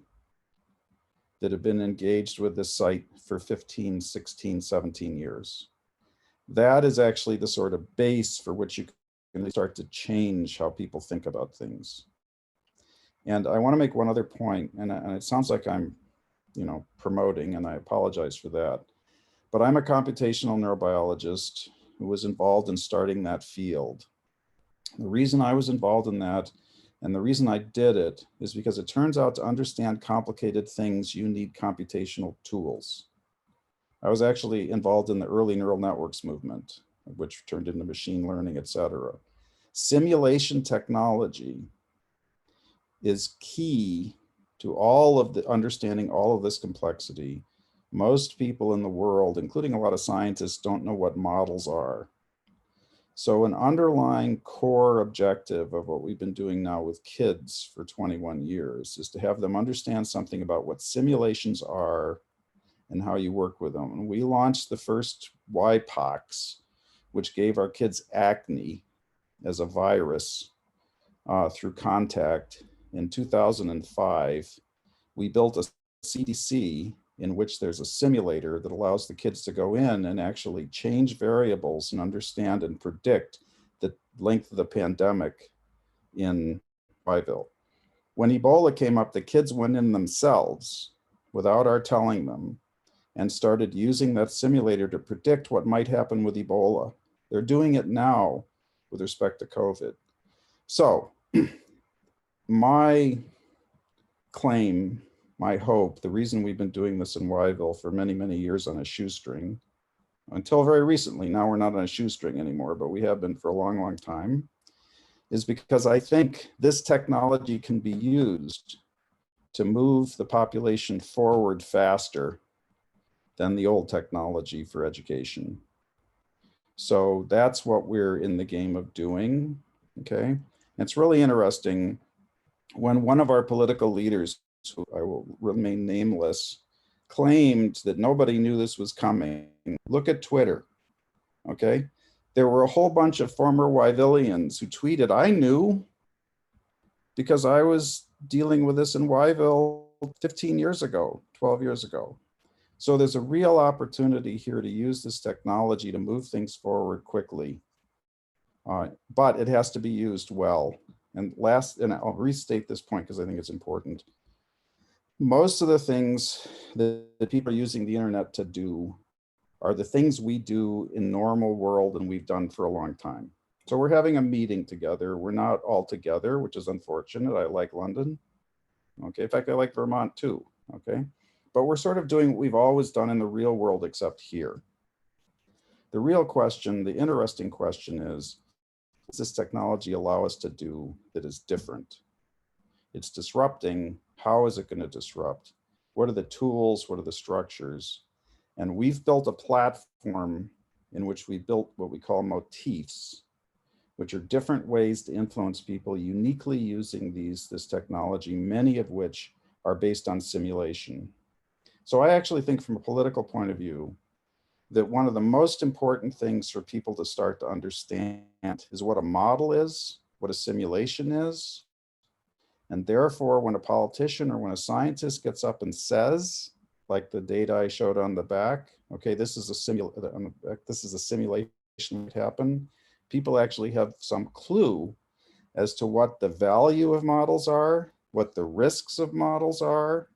that have been engaged with this site for 15, 16, 17 years. That is actually the sort of base for which you can start to change how people think about things. And I want to make one other point, and it sounds like I'm, promoting, and I apologize for that. But I'm a computational neurobiologist who was involved in starting that field. The reason I was involved in that, and the reason I did it, is because it turns out to understand complicated things, you need computational tools. I was actually involved in the early neural networks movement, which turned into machine learning, et cetera. Simulation technology is key to all of the understanding all of this complexity. Most people in the world, including a lot of scientists, don't know what models are. So an underlying core objective of what we've been doing now with kids for 21 years is to have them understand something about what simulations are and how you work with them. And we launched the first YPOX, which gave our kids acne as a virus through contact in 2005. We built a CDC in which there's a simulator that allows the kids to go in and actually change variables and understand and predict the length of the pandemic in Yville. When Ebola came up, the kids went in themselves without our telling them and started using that simulator to predict what might happen with Ebola. They're doing it now with respect to COVID. So my claim, my hope, the reason we've been doing this in Yville for many, many years on a shoestring, until very recently, now we're not on a shoestring anymore, but we have been for a long, long time, is because I think this technology can be used to move the population forward faster than the old technology for education. So that's what we're in the game of doing, okay? It's really interesting when one of our political leaders, who I will remain nameless, claimed that nobody knew this was coming. Look at Twitter, okay? There were a whole bunch of former Yvillians who tweeted, I knew because I was dealing with this in Yville 15 years ago, 12 years ago. So there's a real opportunity here to use this technology to move things forward quickly, but it has to be used well. And I'll restate this point because I think it's important. Most of the things that people are using the internet to do are the things we do in normal world and we've done for a long time. So we're having a meeting together. We're not all together, which is unfortunate. I like London. Okay, in fact, I like Vermont too, okay? But we're sort of doing what we've always done in the real world except here. The real question, the interesting question is, what does this technology allow us to do that is different? It's disrupting. How is it going to disrupt? What are the tools? What are the structures? And we've built a platform in which we built what we call motifs, which are different ways to influence people uniquely using this technology, many of which are based on simulation. So I actually think from a political point of view, that one of the most important things for people to start to understand is what a model is, what a simulation is. And therefore, when a politician or when a scientist gets up and says, like the data I showed on the back, okay, this is a simulation that happened, people actually have some clue as to what the value of models are, what the risks of models are,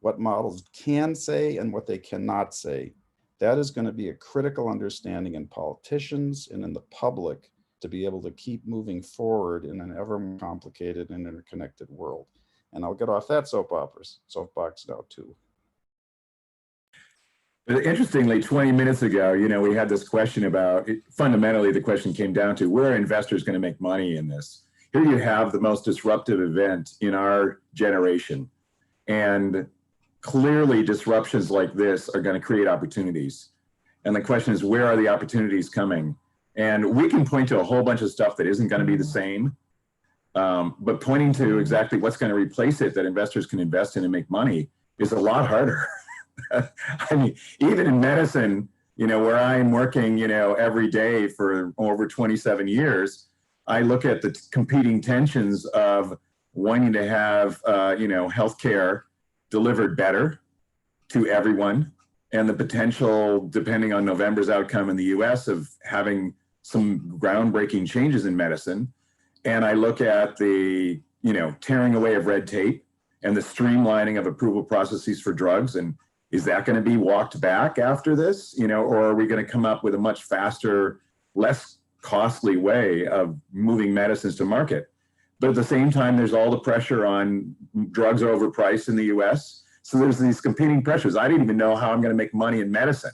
what models can say and what they cannot say. That is going to be a critical understanding in politicians and in the public to be able to keep moving forward in an ever more complicated and interconnected world. And I'll get off that soapbox now too. But interestingly, 20 minutes ago, we had this question about, fundamentally, the question came down to, where are investors going to make money in this? Here you have the most disruptive event in our generation. And clearly disruptions like this are going to create opportunities. And the question is, where are the opportunities coming? And we can point to a whole bunch of stuff that isn't going to be the same, but pointing to exactly what's going to replace it that investors can invest in and make money is a lot harder. I mean, even in medicine, you know, where I'm working, you know, every day for over 27 years, I look at the competing tensions of wanting to have, you know, healthcare delivered better to everyone, and the potential, depending on November's outcome in the US, of having some groundbreaking changes in medicine. And I look at the, you know, tearing away of red tape and the streamlining of approval processes for drugs. And is that going to be walked back after this, you know, or are we going to come up with a much faster, less costly way of moving medicines to market? But at the same time, there's all the pressure on drugs are overpriced in the US. So there's these competing pressures. I didn't even know how I'm going to make money in medicine,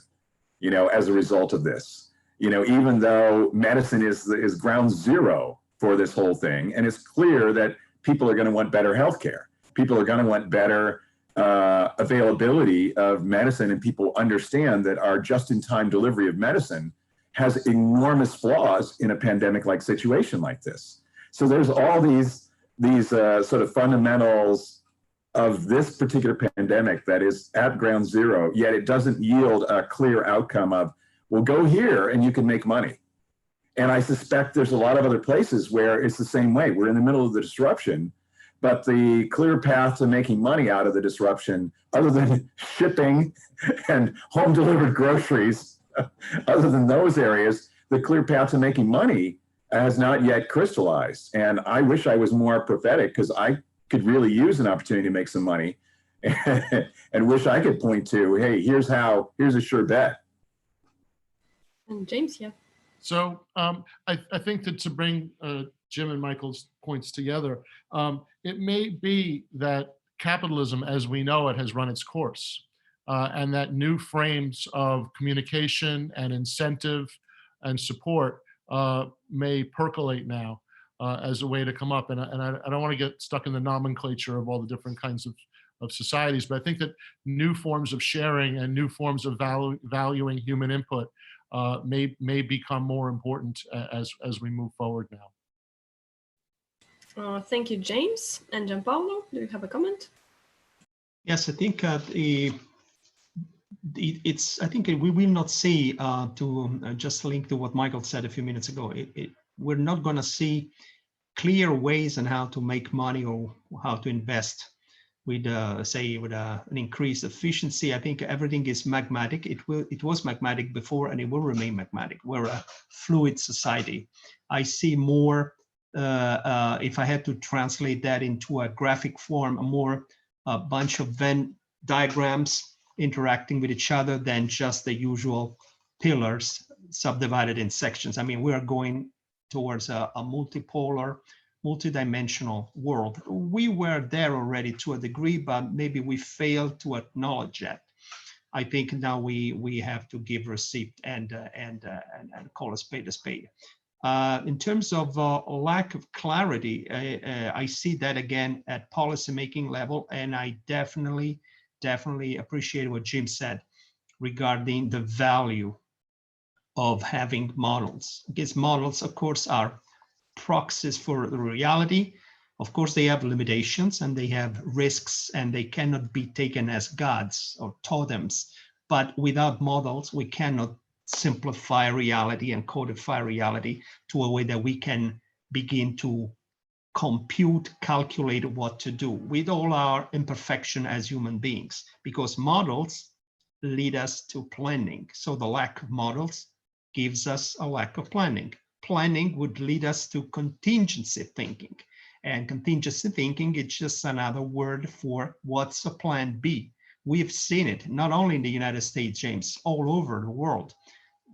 you know, as a result of this, you know, even though medicine is ground zero for this whole thing. And it's clear that people are going to want better healthcare. People are going to want better availability of medicine, and people understand that our just-in-time delivery of medicine has enormous flaws in a pandemic-like situation like this. So there's all these sort of fundamentals of this particular pandemic that is at ground zero, yet it doesn't yield a clear outcome of, well, go here and you can make money. And I suspect there's a lot of other places where it's the same way. We're in the middle of the disruption, but the clear path to making money out of the disruption, other than shipping and home delivered groceries, other than those areas, the clear path to making money has not yet crystallized. And I wish I was more prophetic, because I could really use an opportunity to make some money and wish I could point to, hey, here's a sure bet. And James, yeah. So I think that to bring Jim and Michael's points together, it may be that capitalism as we know it has run its course, and that new frames of communication and incentive and support may percolate now as a way to come up. And I don't want to get stuck in the nomenclature of all the different kinds of societies, but I think that new forms of sharing and new forms of valuing human input may become more important as we move forward now. Thank you, James. And Gianpaolo, do you have a comment? Yes, I think I think we will not see, to just link to what Michael said a few minutes ago, we're not going to see clear ways on how to make money or how to invest with, an increased efficiency. I think everything is magmatic. It was magmatic before, and it will remain magmatic. We're a fluid society. I see more, if I had to translate that into a graphic form, a bunch of Venn diagrams interacting with each other than just the usual pillars subdivided in sections. I mean, we are going towards a multipolar, multidimensional world. We were there already to a degree, but maybe we failed to acknowledge that. I think now we have to give receipt and call a spade a spade. In terms of lack of clarity, I see that again at policymaking level, and I definitely appreciate what Jim said regarding the value of having models. Because models, of course, are proxies for the reality. Of course, they have limitations and they have risks, and they cannot be taken as gods or totems. But without models, we cannot simplify reality and codify reality to a way that we can begin to compute, calculate what to do with all our imperfection as human beings, because models lead us to planning. So the lack of models gives us a lack of planning. Planning would lead us to contingency thinking, and contingency thinking is just another word for what's a plan B. We've seen it not only in the United States, James, all over the world.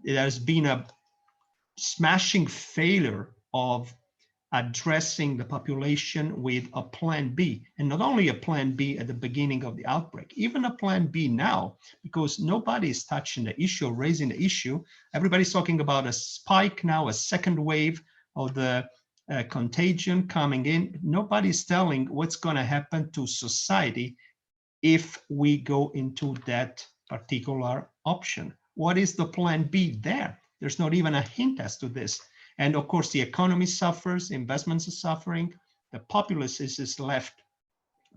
There's been a smashing failure of addressing the population with a plan B, and not only a plan B at the beginning of the outbreak, even a plan B now, because nobody is touching the issue, raising the issue. Everybody's talking about a spike now, a second wave of the contagion coming in. Nobody's telling what's going to happen to society if we go into that particular option? What is the plan B there? There's not even a hint as to this. And of course, the economy suffers, investments are suffering, the populace is left,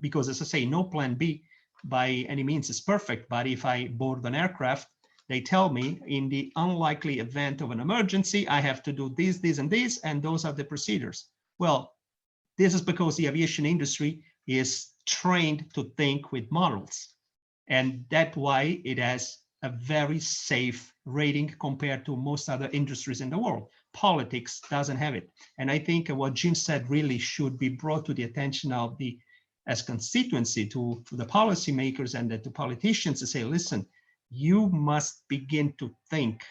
because as I say, no plan B by any means is perfect. But if I board an aircraft, they tell me in the unlikely event of an emergency, I have to do this, this, and this, and those are the procedures. Well, this is because the aviation industry is trained to think with models. And that's why it has a very safe rating compared to most other industries in the world. Politics doesn't have it. And I think what Jim said really should be brought to the attention of the, as constituency to the policymakers and to politicians to say, listen, you must begin to think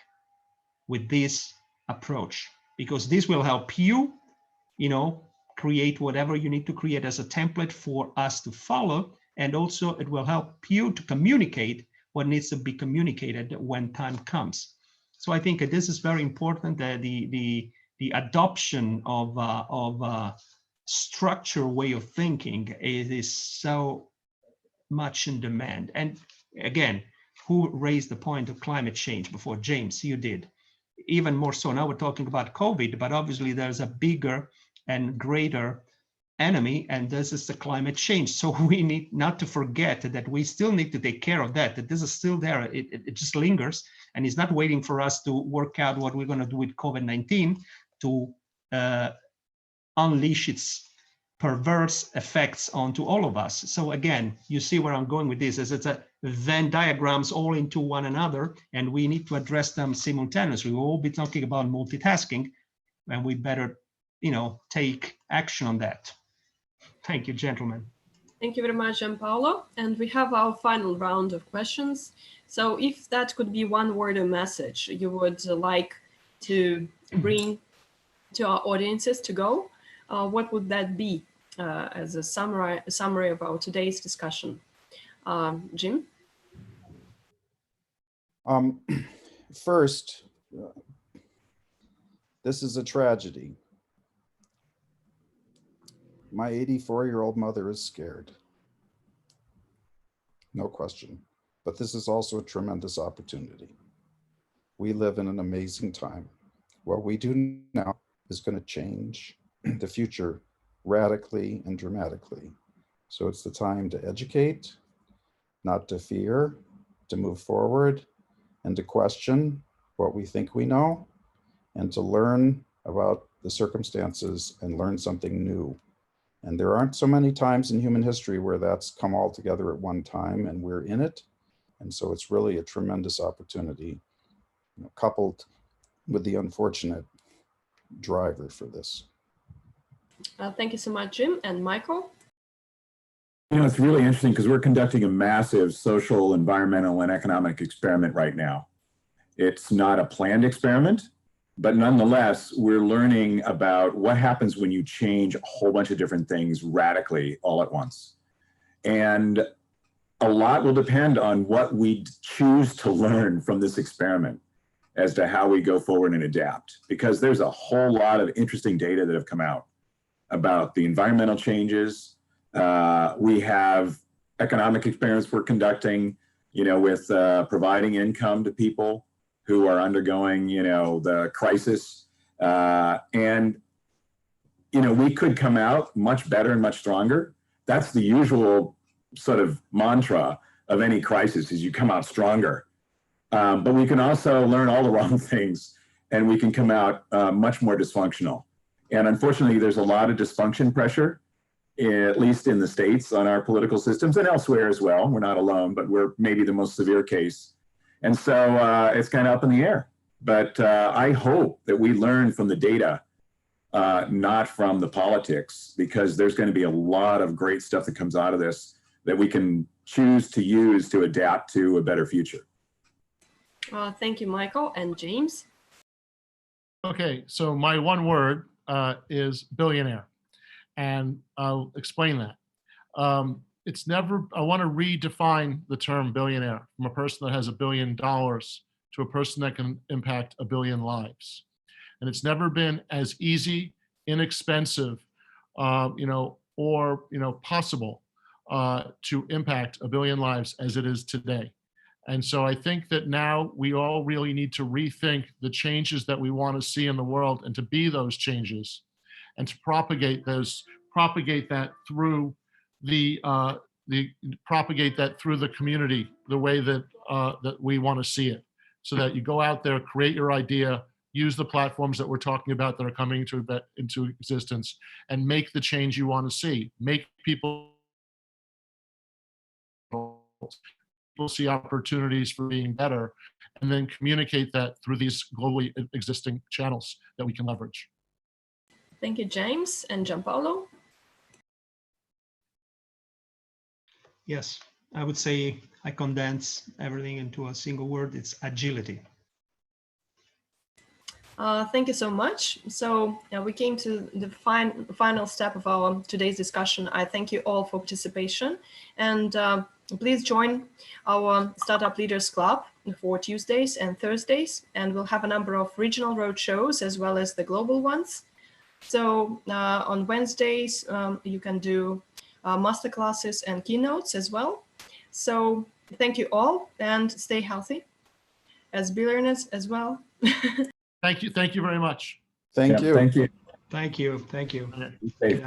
with this approach, because this will help you, create whatever you need to create as a template for us to follow. And also it will help you to communicate what needs to be communicated when time comes. So I think this is very important, that the adoption of a structured way of thinking is so much in demand. And again, who raised the point of climate change before? James, you did. Even more so now we're talking about COVID, but obviously there's a bigger and greater enemy, and this is the climate change. So we need not to forget that we still need to take care of that this is still there. It just lingers, and it's not waiting for us to work out what we're going to do with COVID-19 to unleash its perverse effects onto all of us. So again, you see where I'm going with this, is it's a Venn diagrams all into one another, and we need to address them simultaneously. We'll all be talking about multitasking, and we better, take action on that. Thank you, gentlemen. Thank you very much, Gianpaolo. And we have our final round of questions. So if that could be one word or message you would like to bring to our audiences to go, what would that be as a summary of our today's discussion? Jim? First, this is a tragedy. My 84-year-old mother is scared. No question. But this is also a tremendous opportunity. We live in an amazing time. What we do now is going to change the future radically and dramatically. So it's the time to educate, not to fear, to move forward, and to question what we think we know, and to learn about the circumstances and learn something new. And there aren't so many times in human history where that's come all together at one time, and we're in it. And so it's really a tremendous opportunity, coupled with the unfortunate driver for this. Thank you so much, Jim. And Michael? It's really interesting because we're conducting a massive social, environmental, and economic experiment right now. It's not a planned experiment, but nonetheless, we're learning about what happens when you change a whole bunch of different things radically all at once. And a lot will depend on what we choose to learn from this experiment as to how we go forward and adapt, because there's a whole lot of interesting data that have come out about the environmental changes. We have economic experiments we're conducting, with providing income to people who are undergoing, the crisis. And we could come out much better and much stronger. That's the usual sort of mantra of any crisis, is you come out stronger. But we can also learn all the wrong things, and we can come out much more dysfunctional. And unfortunately, there's a lot of dysfunction pressure, at least in the States, on our political systems and elsewhere as well. We're not alone, but we're maybe the most severe case. And so it's kind of up in the air. But I hope that we learn from the data, not from the politics, because there's going to be a lot of great stuff that comes out of this that we can choose to use to adapt to a better future. Thank you, Michael. And James? Okay, so my one word is billionaire, and I'll explain that. I want to redefine the term billionaire from a person that has $1 billion to a person that can impact 1 billion lives. And it's never been as easy, inexpensive, or possible to impact a billion lives as it is today. And so I think that now we all really need to rethink the changes that we want to see in the world and to be those changes and to propagate that through the community, the way that that we want to see it, so that you go out there, create your idea, use the platforms that we're talking about that are coming into existence, and make the change you want to see. Make people see opportunities for being better, and then communicate that through these globally existing channels that we can leverage. Thank you, James. And Gianpaolo? Yes, I would say I condense everything into a single word. It's agility. Thank you so much. So we came to the final step of our today's discussion. I thank you all for participation, and please join our Startup Leaders Club for Tuesdays and Thursdays, and we'll have a number of regional road shows as well as the global ones. So on Wednesdays, you can do masterclasses and keynotes as well. So thank you all, and stay healthy as billionaires as well. Thank you very much. Thank you. Thank you. Thank you. Thank you. Okay. Be safe.